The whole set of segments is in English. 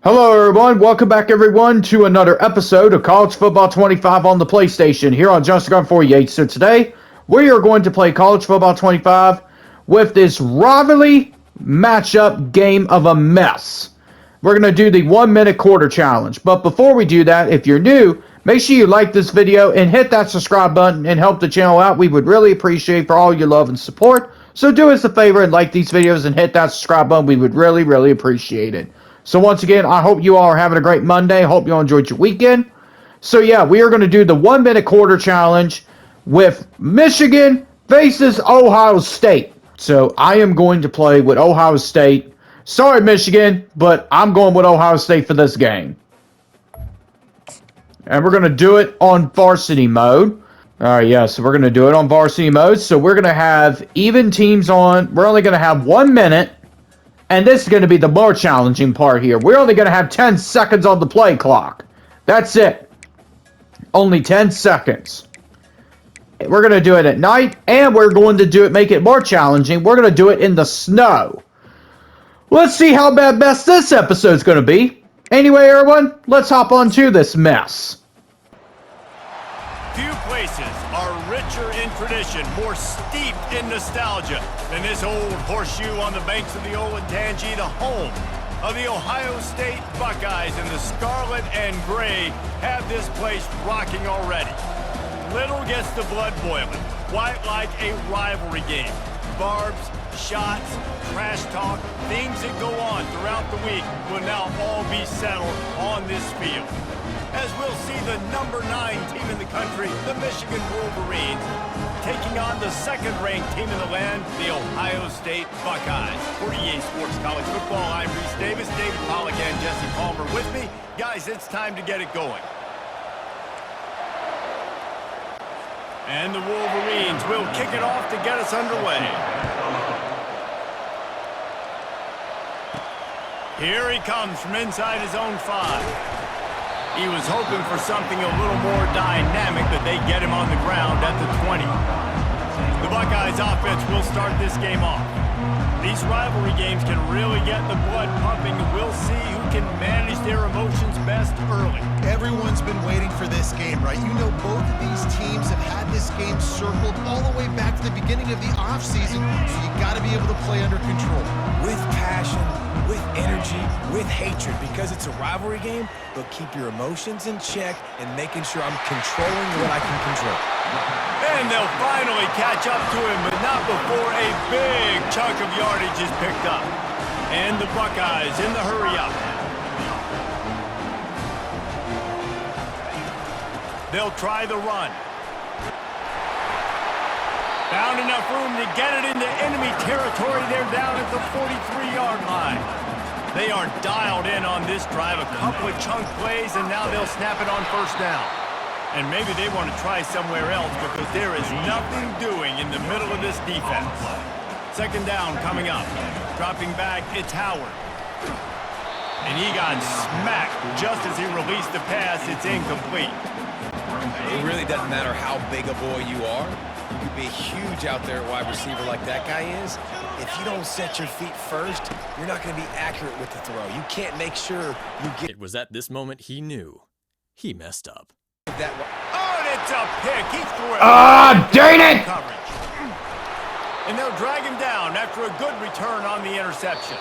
Hello everyone, welcome back everyone to another episode of College Football 25 on the PlayStation here on Justin48. So today, we are going to play College Football 25 with this Rivalry matchup game of a mess. We're going to do the 1 minute quarter challenge. But before we do that, if you're new, make sure you like this video and hit that subscribe button and help the channel out. We would really appreciate for all your love and support. So do us a favor and like these videos and hit that subscribe button. We would really appreciate it. So once again, I hope you all are having a great Monday. Hope you all enjoyed your weekend. So yeah, we are going to do the 1 minute quarter challenge with Michigan faces Ohio State. So I am going to play with Ohio State. Sorry, Michigan, but I'm going with Ohio State for this game. And we're going to do it on varsity mode. Alright, yeah, so we're going to do it on varsity mode. So we're going to have even teams on. We're only going to have 1 minute. And this is going to be the more challenging part here. We're only going to have 10 seconds on the play clock. That's it. Only 10 seconds. We're going to do it at night, and we're going to do it, make it more challenging. We're going to do it in the snow. Let's see how best this episode's going to be. Anyway, everyone, let's hop on to this mess. Few places are richer in tradition, more steeped in nostalgia than this old horseshoe on the banks of the Olentangy, the home of the Ohio State Buckeyes, and the scarlet and gray have this place rocking already. Little gets the blood boiling, quite like a rivalry game. Barbs, shots, trash talk, things that go on throughout the week will now all be settled on this field. As we'll see the number 9 team in the country, the Michigan Wolverines, taking on the second-ranked team in the land, the Ohio State Buckeyes. For EA Sports College Football, I'm Reese Davis, David Pollack, and Jesse Palmer with me. Guys, it's time to get it going. And the Wolverines will kick it off to get us underway. Here he comes from inside his own 5. He was hoping for something a little more dynamic, but they get him on the ground at the 20. The Buckeyes offense will start this game off. These rivalry games can really get the blood pumping, and we'll see who can manage their emotions best early. Everyone's been waiting for this game, right? You know, both of these teams have had this game circled all the way back to the beginning of the offseason, so you got to be able to play under control. With passion, with energy, with hatred, because it's a rivalry game, but keep your emotions in check and making sure I'm controlling what I can control. And they'll finally catch up to him, but not before a big chunk of yardage is picked up. And the Buckeyes in the hurry up. They'll try the run. Found enough room to get it into enemy territory. They're down at the 43-yard line. They are dialed in on this drive. A couple of chunk plays, and now they'll snap it on first down. And maybe they want to try somewhere else because there is nothing doing in the middle of this defense. Second down coming up. Dropping back, it's Howard. And he got smacked just as he released the pass. It's incomplete. It really doesn't matter how big a boy you are. You could be huge out there at wide receiver like that guy is. If you don't set your feet first, you're not going to be accurate with the throw. You can't make sure you get... It was at this moment he knew. He messed up. That oh, and it's a pick. He threw it. Ah, dang it! Coverage. And they'll drag him down after a good return on the interception.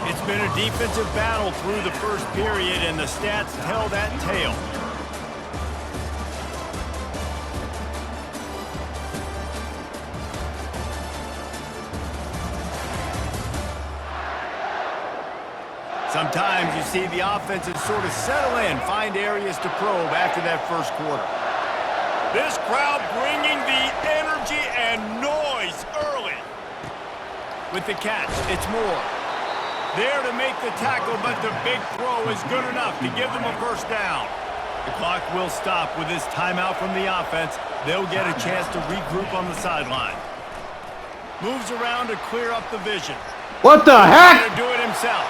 It's been a defensive battle through the first period, and the stats tell that tale. Sometimes you see the offenses sort of settle in, find areas to probe after that first quarter. This crowd bringing the energy and noise early. With the catch, it's Moore. There to make the tackle, but the big throw is good enough to give them a first down. The clock will stop with this timeout from the offense. They'll get a chance to regroup on the sideline. Moves around to clear up the vision. What the heck? To do it himself.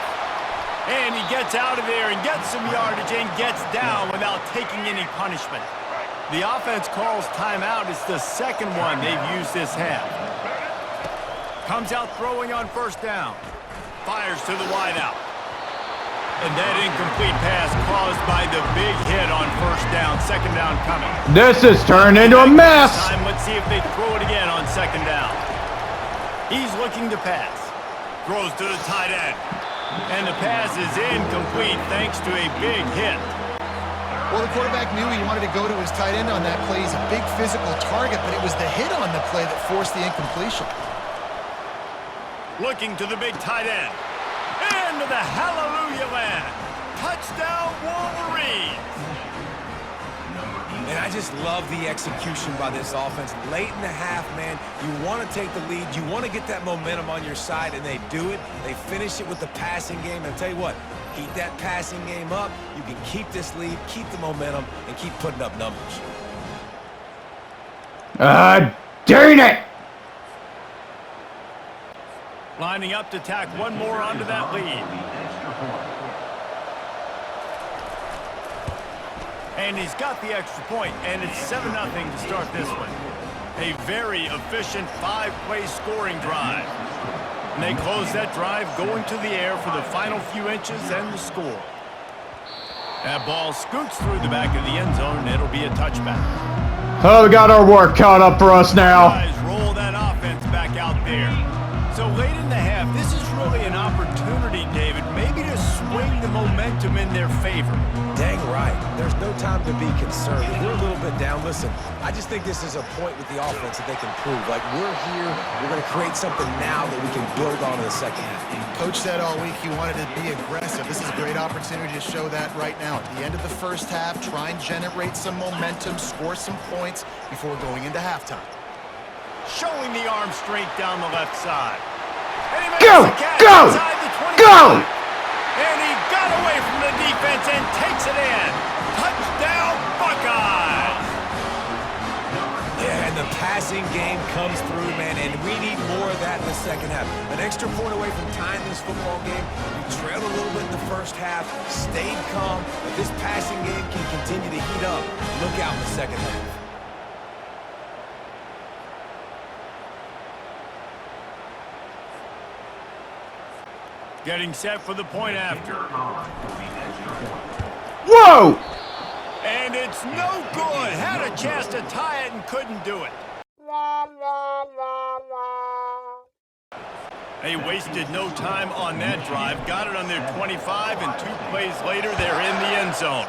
And he gets out of there and gets some yardage and gets down without taking any punishment. The offense calls timeout. It's the second one they've used this half. Comes out throwing on first down. Fires to the wideout. And that incomplete pass caused by the big hit on first down. Second down coming. This is turned into a mess. Let's see if they throw it again on second down. He's looking to pass. Throws to the tight end. And the pass is incomplete thanks to a big hit. Well, the quarterback knew he wanted to go to his tight end on that play. He's a big physical target, but it was the hit on the play that forced the incompletion. Looking to the big tight end. Into the hallelujah land. Touchdown Wolverines. And I just love the execution by this offense. Late in the half, man, you want to take the lead. You want to get that momentum on your side, and they do it. They finish it with the passing game. And I'll tell you what, keep that passing game up. You can keep this lead, keep the momentum, and keep putting up numbers. Darn it! Lining up to tack one more onto that lead. And he's got the extra point, and it's 7-0 to start this one. A very efficient 5-play scoring drive. And they close that drive going to the air for the final few inches and the score. That ball scoots through the back of the end zone, and it'll be a touchback. Oh, we got our work caught up for us now. Guys, roll that offense back out there. So late in the half, this is really an opportunity, David, maybe to swing the momentum in their favor. Dang right. There's no time to be concerned. If we're a little bit down, listen, I just think this is a point with the offense that they can prove. Like, we're here, we're going to create something now that we can build on in the second half. Coach said all week he wanted to be aggressive. This is a great opportunity to show that right now. At the end of the first half, try and generate some momentum, score some points before going into halftime. Showing the arm strength down the left side. And he Go! makes the catch Go! inside the 25. Go! And he got away from the defense and takes it in. Touchdown, Buckeyes! Yeah, and the passing game comes through, man, and we need more of that in the second half. An extra point away from tying this football game. We trailed a little bit in the first half, stayed calm. If this passing game can continue to heat up, look out in the second half. Getting set for the point after. Whoa! And it's no good. Had a chance to tie it and couldn't do it. They wasted no time on that drive. Got it on their 25, and 2 plays later, they're in the end zone.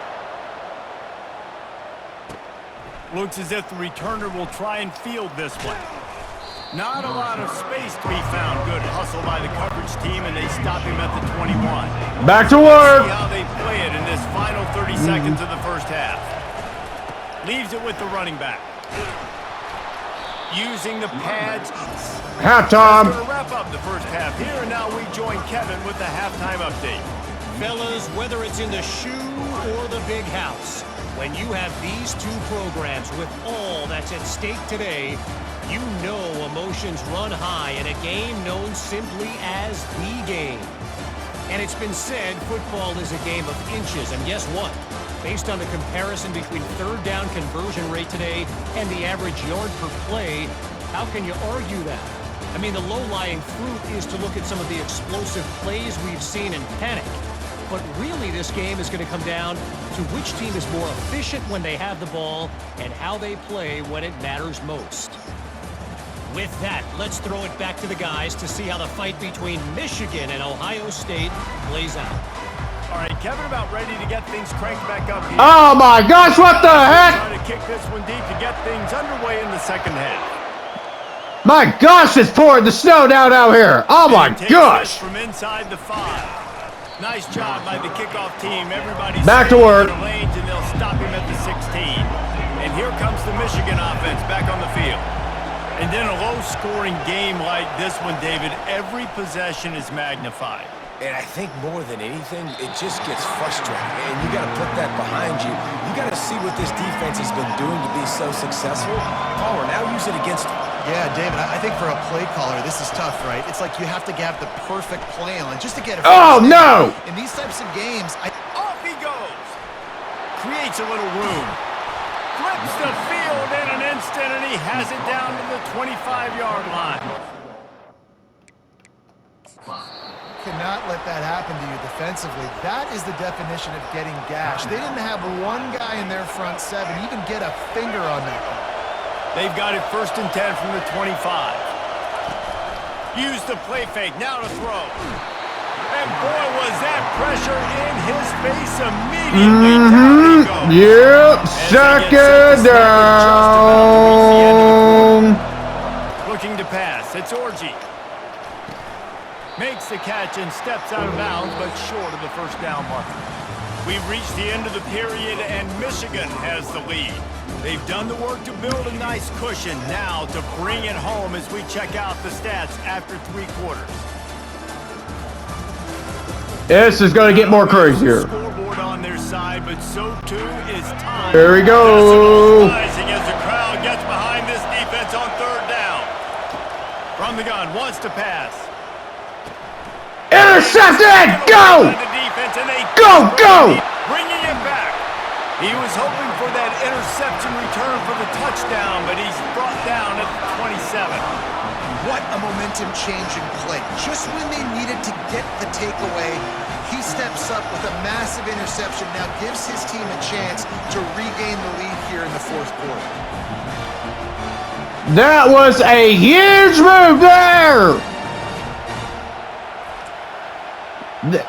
Looks as if the returner will try and field this one. Not a lot of space to be found. Good hustle by the coverage team, and they stop him at the 21. Back to work. See how they play it in this final 30 seconds of the first half. Leaves it with the running back. Using the pads. Halftime. We're going to wrap up the first half here, and now we join Kevin with the halftime update. Fellas, whether it's in the shoe or the big house, when you have these two programs with all that's at stake today, you know emotions run high in a game known simply as the game. And it's been said football is a game of inches, and guess what? Based on the comparison between third down conversion rate today and the average yard per play, how can you argue that? I mean, the low-lying fruit is to look at some of the explosive plays we've seen in panic. But really, this game is going to come down to which team is more efficient when they have the ball and how they play when it matters most. With that, let's throw it back to the guys to see how the fight between Michigan and Ohio State plays out. All right, Kevin about ready to get things cranked back up here. Oh my gosh, what the heck? Trying to kick this one deep to get things underway in the second half. My gosh, it's pouring the snow down out here. Oh my gosh. From inside the 5. Nice job by the kickoff team. Everybody's back to work. In the lanes, and they'll stop him at the 16. And here comes the Michigan offense back on the field. And then a low-scoring game like this one, David, every possession is magnified. And I think more than anything, it just gets frustrating. And you got to put that behind you. You got to see what this defense has been doing to be so successful. Palmer, now use it against them. Yeah, David, I think for a play caller, this is tough, right? It's like you have to have the perfect plan just to get it. Oh, no! In these types of games, Off he goes. Creates a little room. Flips the field in an instant, and he has it down to the 25-yard line. cannot let that happen to you defensively. That is the definition of getting gashed. They didn't have one guy in their front seven even get a finger on that one. They've got it 1st and 10 from the 25. Use the play fake, now to throw. And boy, was that pressure in his face immediately. Down he goes. Yep, second down. Looking to pass, it's Orji. Makes the catch and steps out of bounds, but short of the 1st down marker. We've reached the end of the period, and Michigan has the lead. They've done the work to build a nice cushion. Now to bring it home as we check out the stats after 3 quarters. This is going to get more crazier. Scoreboard on their side, but so too is time. There we go. Rising as the crowd gets behind this defense on 3rd down. From the gun, wants to pass. Intercepted! Go! Go, go! Bringing it back. He was hoping for that interception return for the touchdown, but he's brought down at the 27. What a momentum-changing play. Just when they needed to get the takeaway, he steps up with a massive interception, now gives his team a chance to regain the lead here in the 4th quarter. That was a huge move there!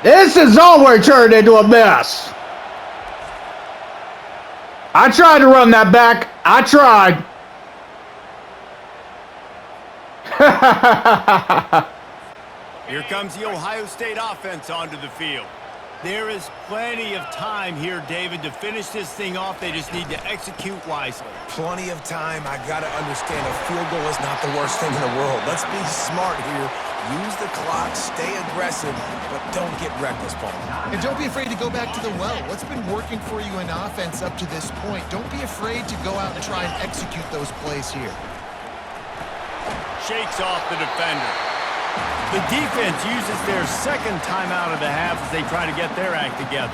This is always turned into a mess. I tried to run that back. I tried. Here comes the Ohio State offense onto the field. There is plenty of time here, David, to finish this thing off. They just need to execute wisely. Plenty of time. I got to understand a field goal is not the worst thing in the world. Let's be smart here. Use the clock, stay aggressive, but don't get reckless, Paul. And don't be afraid to go back to the well. What's been working for you in offense up to this point? Don't be afraid to go out and try and execute those plays here. Shakes off the defender. The defense uses their 2nd timeout of the half as they try to get their act together.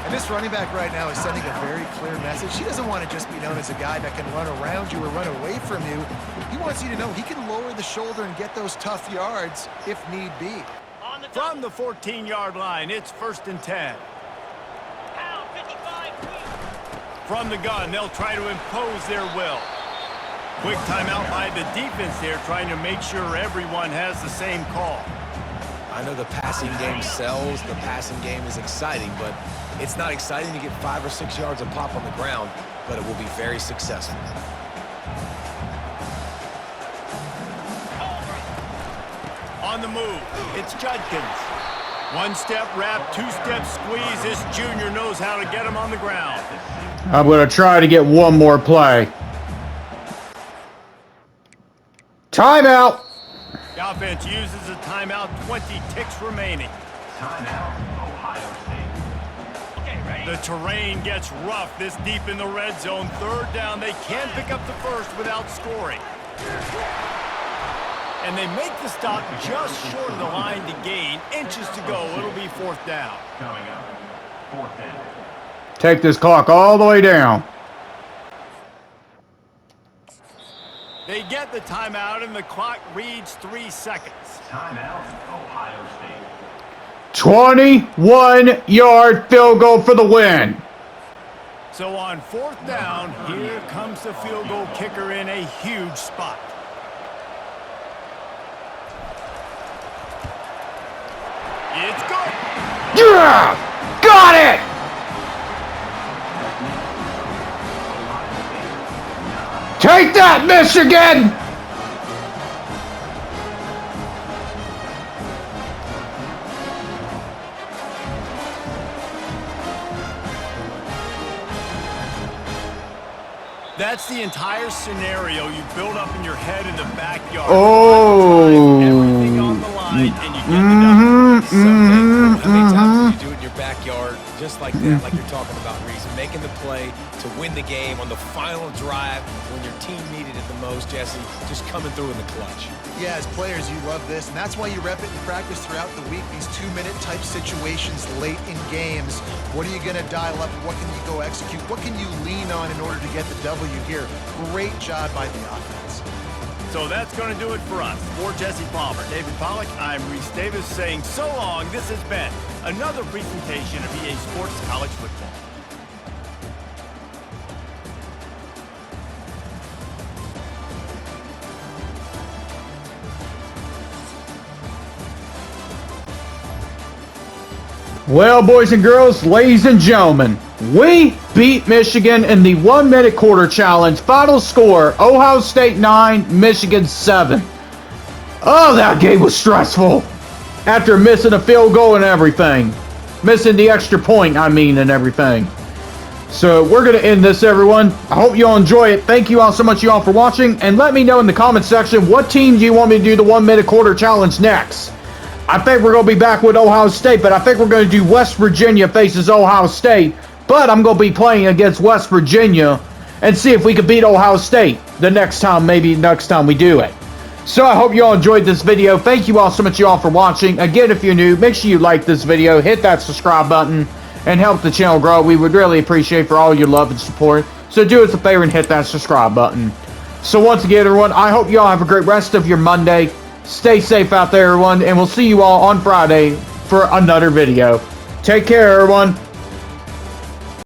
And this running back right now is sending a very clear message. He doesn't want to just be known as a guy that can run around you or run away from you. He wants you to know he can lower the shoulder and get those tough yards if need be. From the 14-yard line, it's 1st and 10. From the gun, they'll try to impose their will. Quick timeout by the defense there, trying to make sure everyone has the same call. I know the passing game sells, the passing game is exciting, but it's not exciting to get 5 or 6 yards of pop on the ground, but it will be very successful. On the move, it's Judkins. 1-step wrap, 2-step squeeze. This junior knows how to get him on the ground. I'm going to try to get one more play. Timeout. The offense uses a timeout, 20 ticks remaining. Timeout, Ohio State. Okay, ready? The terrain gets rough this deep in the red zone. 3rd down, they can't pick up the 1st without scoring. And they make the stop just short of the line to gain. Inches to go, it'll be 4th down. Coming up, 4th down. Take this clock all the way down. They get the timeout, and the clock reads 3 seconds. Timeout, Ohio State. 21-yard field goal for the win. So on 4th down, here comes the field goal kicker in a huge spot. It's good. Yeah! Got it! Take that, Michigan! That's the entire scenario you build up in your head in the backyard. Oh. Everything on the line, and you get the How many times do you do it in your backyard? just like that, like you're talking about, Reese. Making the play to win the game on the final drive when your team needed it the most, Jesse. Just coming through in the clutch. Yeah, as players, you love this, and that's why you rep it in practice throughout the week, these 2-minute type situations late in games. What are you going to dial up? What can you go execute? What can you lean on in order to get the W here? Great job by the offense. So that's going to do it for us. For Jesse Palmer, David Pollack, I'm Reese Davis saying so long. This has been another presentation of EA Sports College Football. Well, boys and girls, ladies and gentlemen, we beat Michigan in the 1-minute quarter challenge. Final score, Ohio State 9, Michigan 7. Oh, that game was stressful. After missing a field goal and everything. Missing the extra point, and everything. So, we're going to end this, everyone. I hope you all enjoy it. Thank you all so much, for watching. And let me know in the comment section, what team do you want me to do the 1-minute quarter challenge next? I think we're going to be back with Ohio State, but I think we're going to do West Virginia faces Ohio State. But I'm going to be playing against West Virginia and see if we can beat Ohio State the next time, maybe next time we do it. So I hope you all enjoyed this video. Thank you all so much, for watching. Again, if you're new, make sure you like this video, hit that subscribe button, and help the channel grow. We would really appreciate for all your love and support. So do us a favor and hit that subscribe button. So once again, everyone, I hope you all have a great rest of your Monday. Stay safe out there, everyone, and we'll see you all on Friday for another video. Take care, everyone.